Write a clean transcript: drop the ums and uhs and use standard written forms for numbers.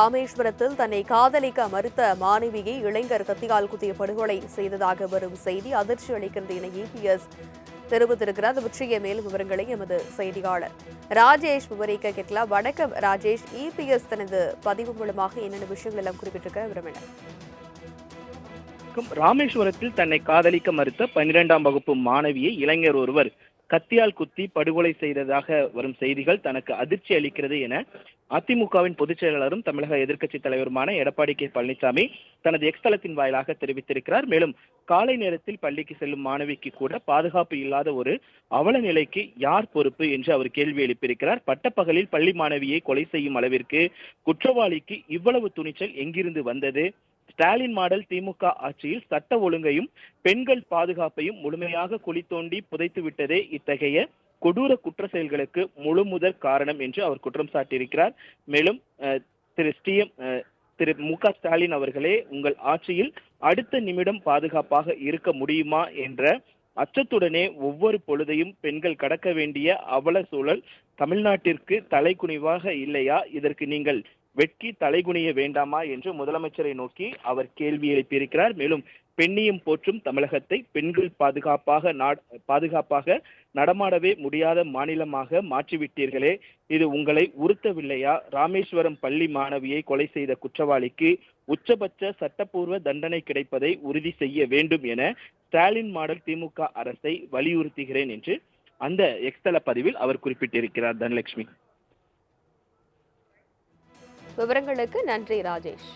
ராமேஸ்வரத்தில் தன்னை காதலிக்க மறுத்த மாணவியை இளைஞர் கத்தியால் குத்திய படுகொலை செய்ததாக வரும் செய்தி அதிர்ச்சி அளிக்கிறது என இபிஎஸ் தெரிவித்திருக்கிறார். அது பற்றிய மேலும் விவரங்களை எமது செய்தியாளர் ராஜேஷ் விவரிக்க கேட்கலாம். வணக்கம் ராஜேஷ். இபிஎஸ் தனது பதிவு மூலமாக என்னென்ன விஷயங்கள் எல்லாம் குறிப்பிட்டிருக்க விவரம்? ராமேஸ்வரத்தில் தன்னை காதலிக்க மறுத்த 12ஆம் வகுப்பு மாணவியை இளைஞர் ஒருவர் கத்தியால் குத்தி படுகொலை செய்ததாக வரும் செய்திகள் தனக்கு அதிர்ச்சி அளிக்கிறது என அதிமுகவின் பொதுச் செயலாளரும் தமிழக எதிர்க்கட்சித் தலைவருமான எடப்பாடி கே பழனிசாமி தனது எக்ஸ் தளத்தின் வாயிலாக தெரிவித்திருக்கிறார். மேலும் காலை நேரத்தில் பள்ளிக்கு செல்லும் மாணவிக்கு கூட பாதுகாப்பு இல்லாத ஒரு அவல நிலைக்கு யார் பொறுப்பு என்று அவர் கேள்வி எழுப்பியிருக்கிறார். பட்டப்பகலில் பள்ளி மாணவியை கொலை செய்யும் அளவிற்கு குற்றவாளிக்கு இவ்வளவு துணிச்சல் எங்கிருந்து வந்தது? ஸ்டாலின் மாடல் திமுக ஆட்சியில் சட்ட ஒழுங்கையும் பெண்கள் பாதுகாப்பையும் முழுமையாக குழி தோண்டி புதைத்து விட்டதே இத்தகைய கொடூர குற்ற செயல்களுக்கு முழு முதற் காரணம் என்று அவர் குற்றம் சாட்டியிருக்கிறார். மேலும் திரு மு.க. ஸ்டாலின் அவர்களே, உங்கள் ஆட்சியில் அடுத்த நிமிடம் பாதுகாப்பாக இருக்க முடியுமா என்ற அச்சத்துடனே ஒவ்வொரு பொழுதையும் பெண்கள் கடக்க வேண்டிய அவல சூழல் தமிழ்நாட்டிற்கு தலைக்குனிவாக இல்லையா? இதற்கு நீங்கள் வெட்கி தலைகுனிய வேண்டாமா என்று முதலமைச்சரை நோக்கி அவர் கேள்வி எழுப்பியிருக்கிறார். மேலும் பெண்ணியம் போற்றும் தமிழகத்தை பெண்கள் பாதுகாப்பாக நடமாடவே முடியாத மாநிலமாக மாற்றிவிட்டீர்களே, இது உங்களை உறுத்தவில்லையா? ராமேஸ்வரம் பள்ளி மாணவியை கொலை செய்த குற்றவாளிக்கு உச்சபட்ச சட்டப்பூர்வ தண்டனை கிடைப்பதை உறுதி செய்ய வேண்டும் என ஸ்டாலின் மாடல் திமுக அரசை வலியுறுத்துகிறேன் என்று அந்த எக்ஸ்தல பதிவில் அவர் குறிப்பிட்டிருக்கிறார். தனலட்சுமி. விவரங்களுக்கு நன்றி ராஜேஷ்.